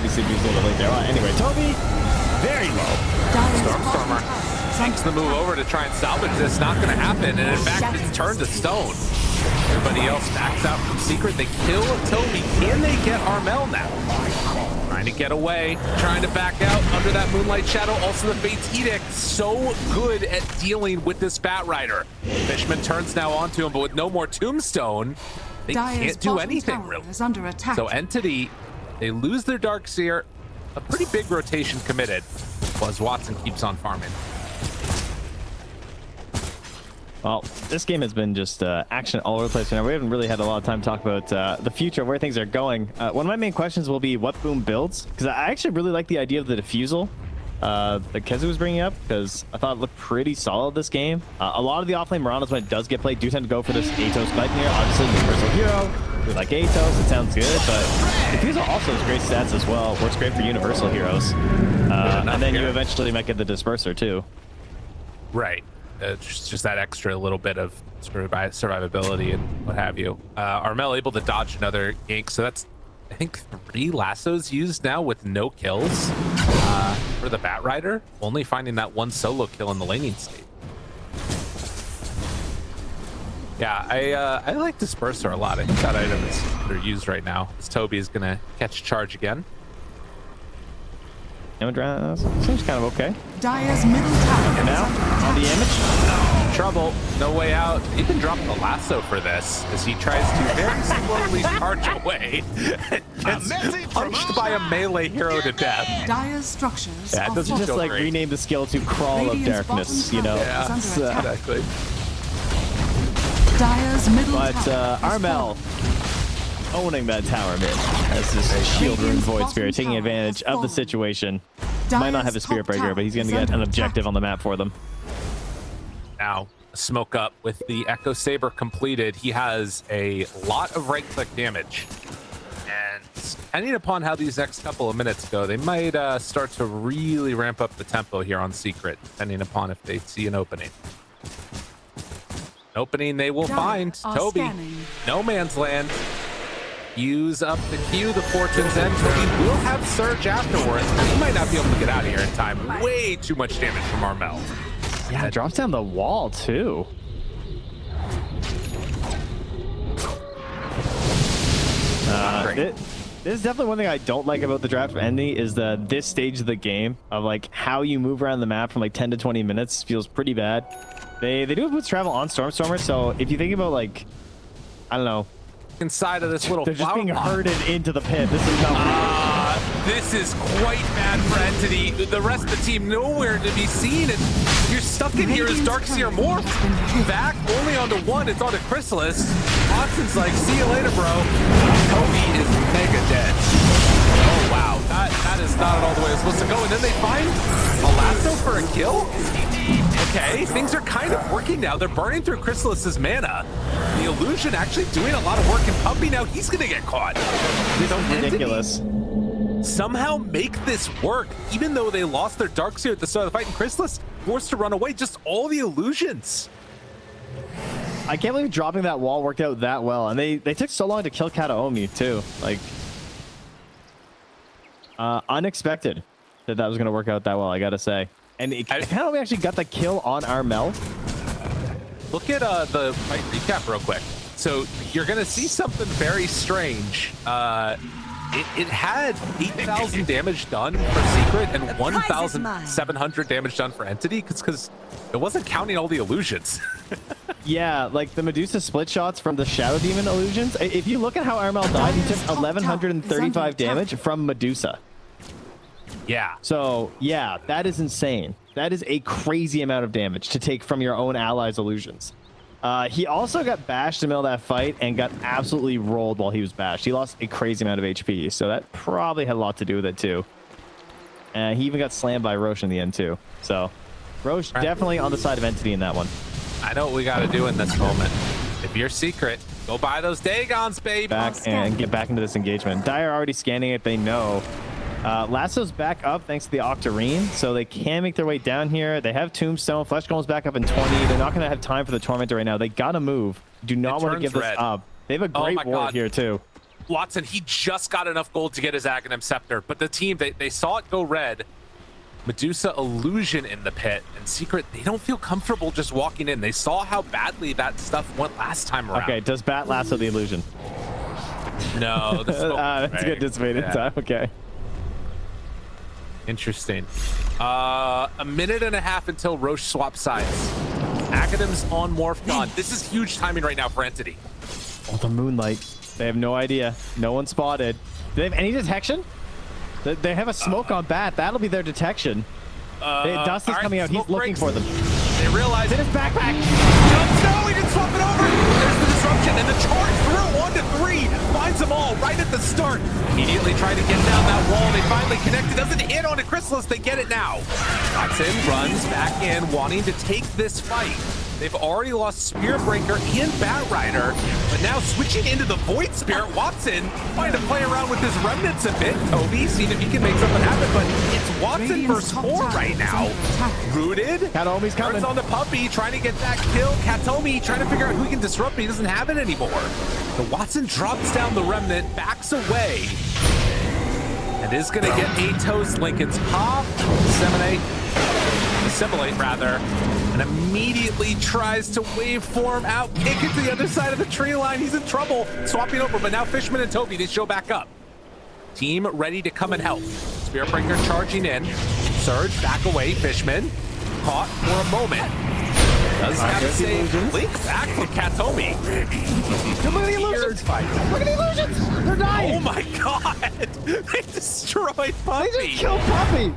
obviously be a little late there. Well, anyway, Toby, very low. Stormstormer takes the move over to try and salvage this. Not going to happen, and in fact, it's turned to stone. Everybody else backs out from Secret. They kill Toby. Can they get Armel now? Trying to get away, trying to back out under that Moonlight Shadow. Also, the Fate's Edict, so good at dealing with this Bat Rider. Fishman turns now onto him, but with no more Tombstone, they can't do anything really. So Entity, they lose their Darkseer. A pretty big rotation committed, as Watson keeps on farming. Well, this game has been just action all over the place. We haven't really had a lot of time to talk about the future of where things are going. One of my main questions will be what Boom builds, because I actually really like the idea of the diffusal that Kezu was bringing up, because I thought it looked pretty solid this game. A lot of the offlane Muranos, when it does get played, do tend to go for this Atos Nightmare. Obviously, Universal Hero, we like Atos, it sounds good, but diffusal also has great stats as well. Works great for Universal Heroes. And then you eventually might get the Disperser too. Right. Just that extra little bit of survivability and what have you. Armel able to dodge another gank, so that's, I think, 3 lassos used now with no kills for the Bat Rider, only finding that 1 solo kill in the laning state. Yeah, I like Disperser a lot. I think that item is underused right now, as Toby is going to catch charge again. Seems kind of okay. Dire's middle tower. And now, on the image. Trouble, no way out. He can drop the lasso for this as he tries to very slowly charge away. Gets punched by a melee hero to death. Dire's structures. Yeah, it doesn't just like rename the skill to Crawl of Darkness, you know? Yeah, exactly. Dire's middle but tower. Armel owning that tower mid as this Shield Rune Void Spirit, taking advantage of the situation. Might not have a Spirit Breaker, but he's going to get an objective on the map for them. Now, smoke up with the Echo Saber completed. He has a lot of right-click damage. And depending upon how these next couple of minutes go, they might start to really ramp up the tempo here on Secret, depending upon if they see an opening. Opening they will find. Toby, no man's land. Use up the Q, the Fortune's End. Toby will have Surge afterwards, but he might not be able to get out of here in time. Way too much damage from Armel. Yeah, it drops down the wall too. This is definitely one thing I don't like about the draft ending is this stage of the game of like how you move around the map from like 10 to 20 minutes feels pretty bad. They do have boots travel on Stormstormer, so if you think about like, I don't know, inside of this little they're just being herded into the pit. This is not this is quite bad for Entity. The rest of the team nowhere to be seen, and you're stuck in here as Darkseer Morph. Back only onto 1, it's onto Chrysalis. Watson's like, see you later, bro. Toby is mega dead. Oh wow, that is not at all the way it's supposed to go. And then they find a lasso for a kill. Okay, things are kind of working now. They're burning through Chrysalis's mana. The illusion actually doing a lot of work, and Puppy now he's gonna get caught. This is ridiculous. Somehow make this work, even though they lost their Darkseer at the start of the fight, and Chrysalis forced to run away. Just all the illusions. I can't believe dropping that wall worked out that well, and they took so long to kill Kataomi too. Like, unexpected that was gonna work out that well, I gotta say. And Kataomi actually got the kill on Armel. Look at the fight recap real quick. So you're gonna see something very strange. It had 8,000 damage done for Secret and 1,700 damage done for Entity because it wasn't counting all the illusions. Yeah, like the Medusa split shots from the Shadow Demon illusions. If you look at how Armel died, he took 1,135 damage from Medusa. Yeah. So, yeah, that is insane. That is a crazy amount of damage to take from your own allies' illusions. He also got bashed in the middle of that fight and got absolutely rolled while he was bashed. He lost a crazy amount of HP, so that probably had a lot to do with it, too. And he even got slammed by Roche in the end, too. So, Roche definitely on the side of Entity in that one. I know what we got to do in this moment. If you're Secret, go buy those Dagons, baby. Back and get back into this engagement. Dire already scanning it. They know. Lasso's back up thanks to the Octarine, so they can make their way down here. They have Tombstone. Flesh Golem's back up in 20. They're not going to have time for the Tormentor right now. They got to move. Do not want to give this up. They have a great ward here, too. Watson, he just got enough gold to get his Aghanim Scepter, but the team, they saw it go red. Medusa Illusion in the pit, and Secret, they don't feel comfortable just walking in. They saw how badly that stuff went last time around. Okay, does Bat lasso the illusion? No, that's good dissipated time. Okay. Interesting. A minute and a half until Roche swaps sides. Aghanim's on Morph gone. This is huge timing right now for Entity. Oh, the moonlight. They have no idea. No one spotted. Do they have any detection? They have a smoke on Bat. That'll be their detection. Dust is coming out. He's looking for them. They realize in his backpack. No, he didn't swap it over. There's the disruption, and the charge through 1 to 3 finds them all right at the start. Immediately trying to get down that wall. They finally connect. It doesn't hit on a Chrysalis. They get it now. Watson runs back in, wanting to take this fight. They've already lost Spirit Breaker and Batrider, but now switching into the Void Spirit, Watson trying to play around with his remnants a bit. Toby seeing if he can make something happen, but it's Watson versus 4 right now. Rooted. Katomi's coming. Turns on the puppy, trying to get that kill. Katomi trying to figure out who he can disrupt, but he doesn't have it anymore. The Watson drops down the remnant, backs away, and is going to get a toast. Lincoln's pop, assimilate rather, and immediately tries to waveform out, kick it to the other side of the tree line. He's in trouble, swapping over, but now Fishman and Toby, they show back up. Team ready to come and help. Spearbreaker charging in. Surge, back away, Fishman. Caught for a moment. Does have to save. Link back to Katomi. Look at the illusions. Look at the illusions. They're dying. Oh my god. They destroyed Puppy. They just killed Puppy.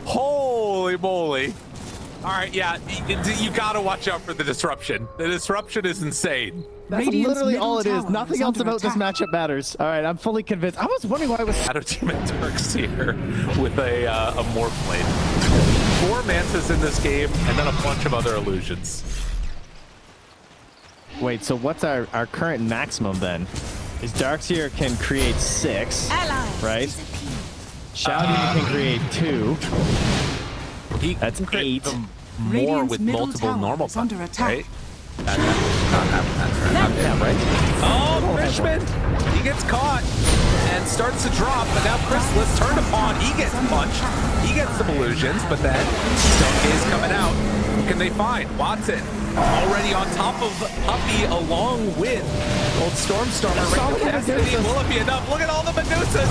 Holy moly. All right, yeah, you gotta watch out for the disruption. The disruption is insane. That's literally all it is. Nothing else about this matchup matters. All right, I'm fully convinced. I was wondering why it was Shadow Team and Turks here with a Morph Blade. 4 Mantas in this game, and then a bunch of other illusions. Wait, so what's our current maximum then? Is Darkseer can create 6, right? Shadow Demon can create 2. That's 8. More with multiple normal punches, right? That's right? Oh, Fishman! He gets caught and starts to drop, but now Chrysalis turned upon. He gets punched. He gets some illusions, but then Stone Gaze coming out. Who can they find? Watson already on top of Puppy along with old Stormstormer. Destiny, will it be enough? Look at all the Medusas.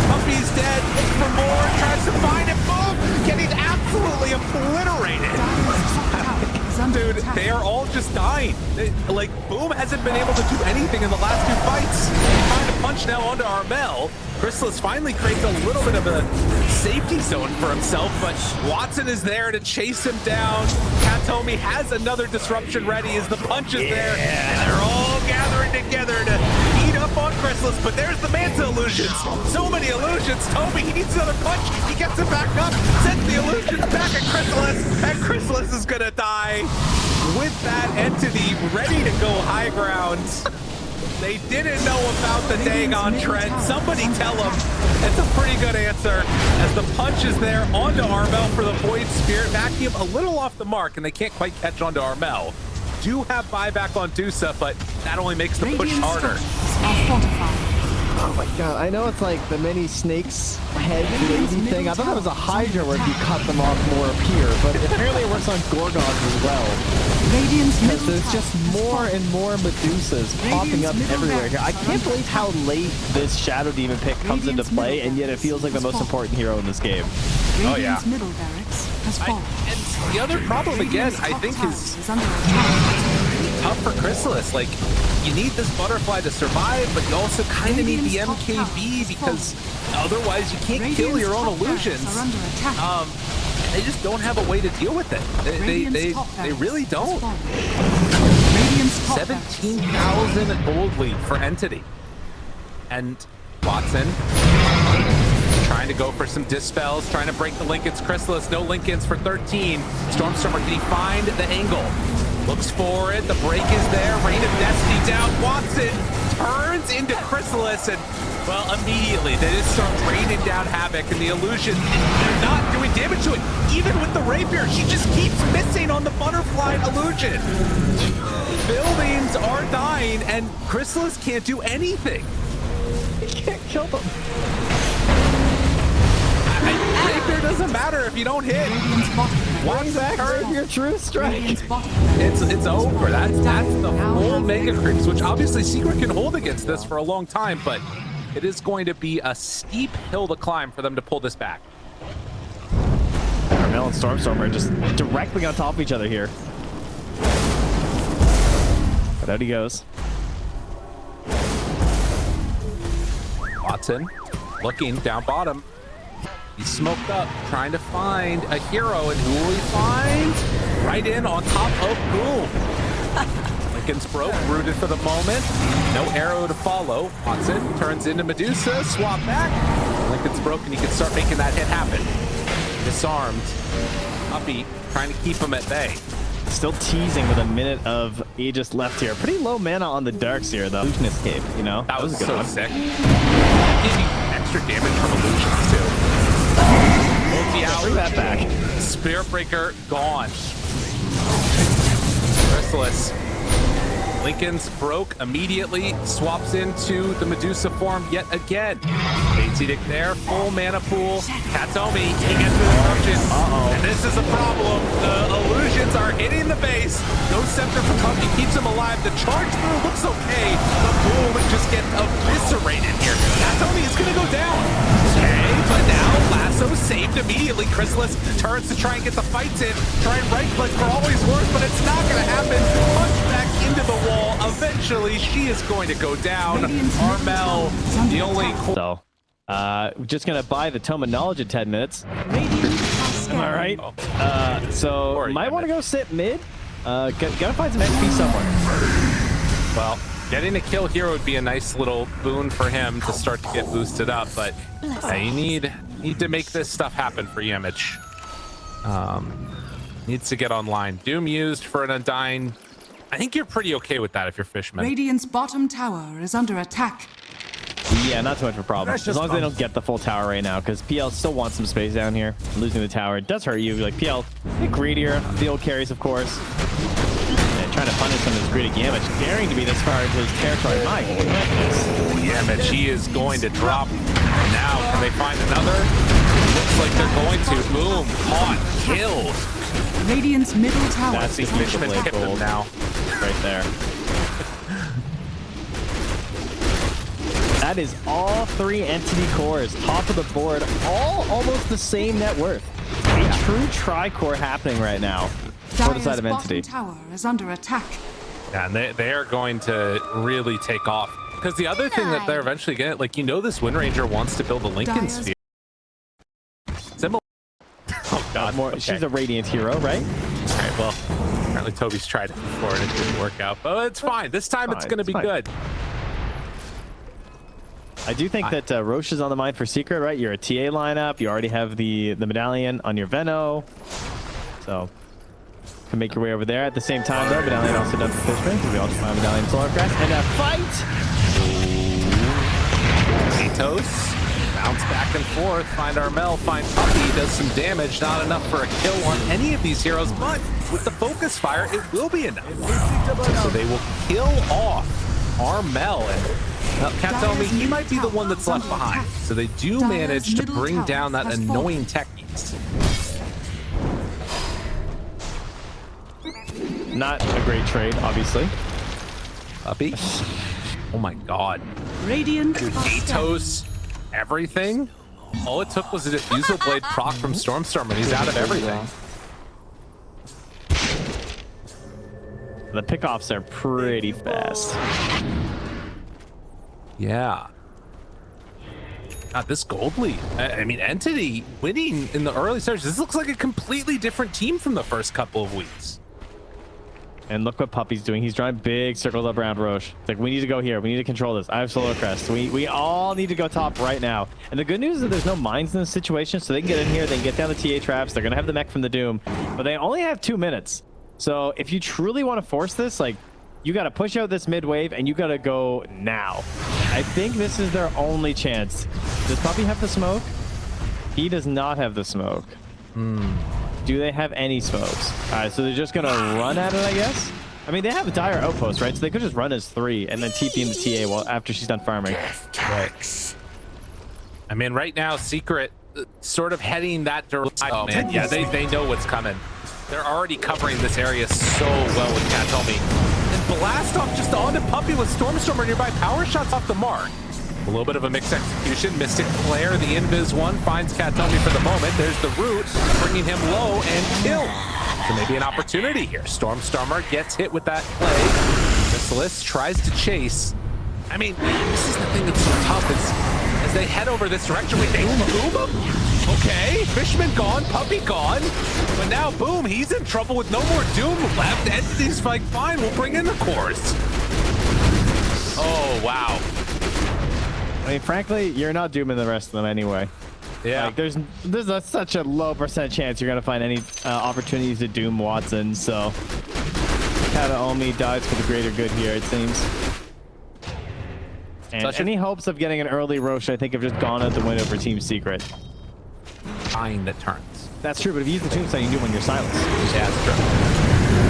Puppy's dead. Looks for more. Tries to find it. Boom! Getting absolutely obliterated. Dude, they are all just dying. Like, Boom hasn't been able to do anything in the last 2 fights. Trying to punch now onto Armel. Chrysalis finally creates a little bit of a safety zone for himself, but Watson is there to chase him down. Katomi has another disruption ready as the punch is there, and they're all gathering together to beat up on Chrysalis, but there's the Manta illusions. So many illusions. Toby, he needs another punch. He gets it back up, sends the illusions back at Chrysalis, and Chrysalis is gonna die. With that Entity ready to go high ground. They didn't know about the Dagon trend. Somebody tell them. It's a pretty good answer as the punch is there onto Armel for the Void Spirit. Vacuum a little off the mark, and they can't quite catch onto Armel. Do have buyback on Dusa, but that only makes the push harder. Oh my god, I know it's like the many snakes head lady thing. I thought that was a Hydra where if you cut them off more appear, but apparently it works on Gorgons as well. Because there's just more and more Medusas popping up everywhere here. I can't believe how late this Shadow Demon pick comes into play, and yet it feels like the most important hero in this game. Oh yeah. And the other problem again, I think, is tough for Chrysalis. Like, you need this butterfly to survive, but you also kind of need the MKB because otherwise you can't kill your own illusions. They just don't have a way to deal with it. They really don't. 17,000 gold lead for Entity. And Watson trying to go for some dispels, trying to break the Lincoln's Chrysalis. No Lincolns for 13. Stormstormer, can he find the angle? Looks for it, the break is there, Rain of Destiny down, Watson turns into Chrysalis, and, well, immediately they just start raining down Havoc, and the illusion, they're not doing damage to it. Even with the Rapier, she just keeps missing on the Butterfly illusion. Buildings are dying, and Chrysalis can't do anything. can't kill them. Rapier doesn't matter if you don't hit. One back Rapier true strike. It's over. That's the full Mega Creeps, which obviously Secret can hold against this for a long time, but it is going to be a steep hill to climb for them to pull this back. Armel and Stormstormer are just directly on top of each other here. But out he goes. Watson looking down bottom. He's smoked up, trying to find a hero, and who will he find? Right in on top of Boom. Lincoln's broke, rooted for the moment. No arrow to follow. Watson turns into Medusa, swap back. Lincoln's broken, he can start making that hit happen. Disarmed. Uppy trying to keep him at bay. Still teasing with a minute of Aegis left here. Pretty low mana on the darks here, though. Illusion Escape, you know? That was a good so one. sick. Give you extra damage from illusions too. Multi out. Bring that back. Spirit Breaker gone. Chrysalis. Lincoln's broke immediately, swaps into the Medusa form yet again. Fates Edict there, full mana pool. Katomi, he gets the destruction. And this is a problem. The illusions are hitting the base. No scepter from Puppy keeps him alive. The charge through looks okay. The boom just gets eviscerated here. Katomi is gonna go down. Okay, but now Lasso saved immediately. Chrysalis turns to try and get the fights in. Try and right click for always worse, but it's not gonna happen. Punch back into the wall. Eventually, she is going to go down. Armel, the only... So, just gonna buy the Tome of Knowledge in 10 minutes. Am I right? So, might want to go sit mid. Gotta find some XP somewhere. Well, getting a kill here would be a nice little boon for him to start to get boosted up, but you need to make this stuff happen for Yamich. Needs to get online. Doom used for an Undying. I think you're pretty okay with that if you're Fishman. Radiant's bottom tower is under attack. Yeah, not too much of a problem. As long as they don't get the full tower right now, because PL still wants some space down here. Losing the tower, it does hurt you. Like, PL, a bit greedier. The old carries, of course. And trying to punish some of his greedy Yamich, daring to be this far into his territory. My goodness. Yamich, he is going to drop now. Can they find another? Looks like they're going to. Boom, caught, killed. Radiant's middle tower. That's the Fishman blade kept him gold now. right there. That is all 3 entity cores, top of the board, all almost the same net worth. A true tri-core happening right now for the side of entity. Bottom tower is under attack. Yeah, and they are going to really take off. Because the other thing that they're eventually getting, like, you know, this Wind Ranger wants to build a Lincoln Sphere. Similar. Oh God, More, okay. She's a Radiant hero, right? All right, well, apparently Toby's tried it before and it didn't work out, but it's fine. This time it's going to be good. I do think that Roche is on the mind for Secret, right? You're a TA lineup. You already have the medallion on your Veno. So, can make your way over there. At the same time, though, medallion also done for Fishman. So we also find medallion Solar Crest. And a fight! Atos, bounce back and forth, find Armel, find Puppy, does some damage. Not enough for a kill on any of these heroes, but with the focus fire, it will be enough. So they will kill off Armel, and Katomi, he might be the one that's left behind. So they do manage to bring down that annoying tech beast. Not a great trade, obviously. Puppy. Oh my God. Radiant Atos, everything. All it took was a diffusal blade proc from Stormstorm, and he's out of everything. The pickoffs are pretty fast. Yeah. God, this gold lead. I mean, Entity winning in the early stages. This looks like a completely different team from the first couple of weeks. And look what Puppy's doing. He's drawing big circles up around Roche. It's like, we need to go here. We need to control this. I have Solar Crest. We all need to go top right now. And the good news is that there's no mines in this situation, so they can get in here. They can get down the TA traps. They're going to have the mech from the Doom. But they only have 2 minutes. So if you truly want to force this, like, you got to push out this mid wave, and you got to go now. I think this is their only chance. Does Puppy have the smoke? He does not have the smoke. Do they have any smokes? All right, so they're just going to run at it, I guess? I mean, they have a dire outpost, right? So they could just run as 3 and then TP in the TA while after she's done farming. Right. I mean, right now, Secret sort of heading that direction. Oh, man. Yeah, they know what's coming. They're already covering this area so well with Katomi. And blast off just onto Puppey with Stormstormer nearby. Power shots off the mark. A little bit of a mixed execution. Mystic Flare, the Invis one, finds Katomi for the moment. There's the root, bringing him low and kill. So maybe an opportunity here. Stormstormer gets hit with that play. Merciless tries to chase. I mean, this is the thing that's so tough is as they head over this direction, we think, boom, okay, Fishman gone, Puppey gone, but now, boom, he's in trouble with no more Doom left. Entity's like, fine, we'll bring in the cores. Oh, wow. I mean, frankly, you're not dooming the rest of them anyway. Yeah. Like, there's such a low percent chance you're gonna find any opportunities to doom Watson. So, Kataomi dies for the greater good here, it seems. And any hopes of getting an early Roche, I think, have just gone out the window for Team Secret. Dying that turns. That's true, but if you use the tombstone, you can do it when you're silenced. Yeah, that's true.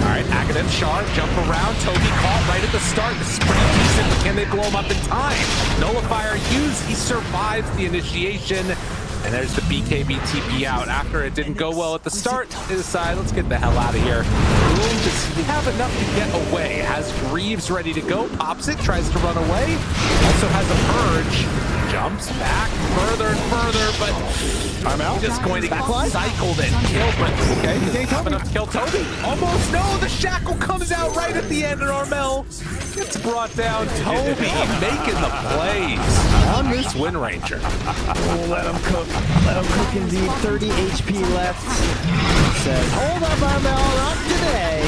All right, Academ, Shard, jump around. Toby caught right at the start. This is pretty decent, but can they blow him up in time? Nullifier used. He survives the initiation. And there's the BKB TP out. After it didn't go well at the start, they decide, let's get the hell out of here. Boom, does he have enough to get away? Has Greaves ready to go, pops it, tries to run away. Also has a purge. Jumps back further and further, but Armel just going to get cycled and killed. But okay, he didn't have enough to kill Toby. Almost, no, the shackle comes out right at the end, and Armel gets brought down. Toby making the plays on this Wind Ranger. Let him cook. Let him cook indeed. 30 HP left. Says, hold up, Armel, not today.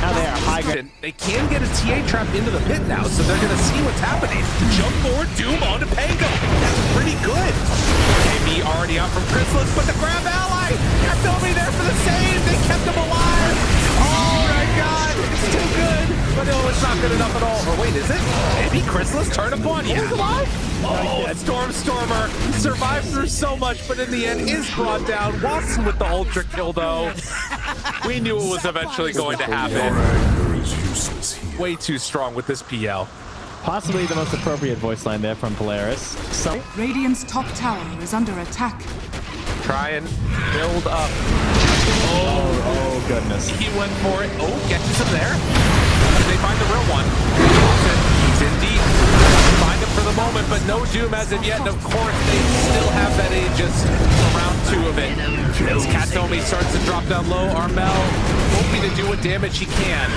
Now they are high ground. They can get a TA trap into the pit now, so they're going to see what's happening. Jump forward, Doom onto Pango. That's pretty good. KB already out from Chrysalis, but the grab ally. Katomi there for the save. They kept him alive. Oh my god, it's too good. But no, it's not good enough at all. Or wait, is it? Maybe Chrysalis turn upon you. He's alive? Oh, Stormstormer survived through so much, but in the end is brought down. Watson with the ultra kill, though. We knew it was eventually going to happen. Way too strong with this PL. Possibly the most appropriate voice line there from Polaris. Radiant's top tower is under attack. Try and build up. Oh goodness. He went for it. Oh, catches him there. They find the real one. He's in deep. Find him for the moment, but no Doom as of yet. And of course, they still have that Aegis for round 2 of it. As Katomi starts to drop down low, Armel hoping to do what damage he can.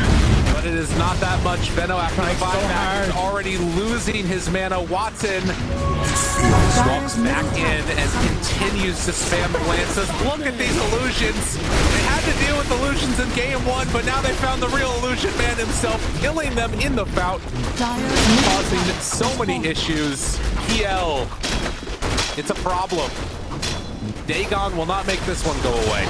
But it is not that much. Veno after the 5 match is already losing his mana. Watson walks back in and continues to spam the lances. Look at these illusions. They had to deal with illusions in game 1, but now they found the real illusion man himself, killing them in the fountain, causing so many issues. PL, it's a problem. Dagon will not make this one go away.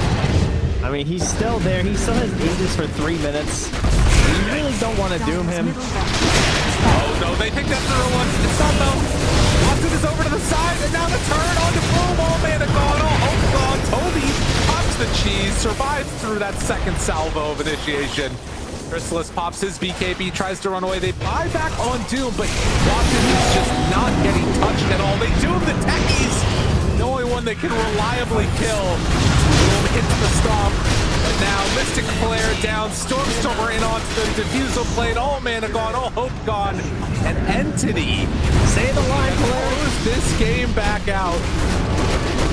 I mean, he's still there. He still has Aegis for 3 minutes. You really don't want to doom him. Oh no, they think that's the real one. It's not though. Watson is over to the side, and now the turn on to Boom. All mana gone, all hope gone. Toby pops the cheese, survives through that second salvo of initiation. Chrysalis pops his BKB, tries to run away. They buy back on Doom, but Watson is just not getting touched at all. They doom the techies. The only one they can reliably kill. Boom hits the stomp. But now Mystic Flare down, Stormstormer in onto the Diffusal plate. All mana gone, all hope gone. And Entity, say the line, close this game back out.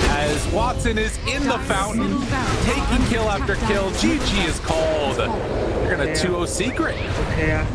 As Watson is in the fountain, taking kill after kill. GG is called. They're gonna 2-0 Secret. Yeah.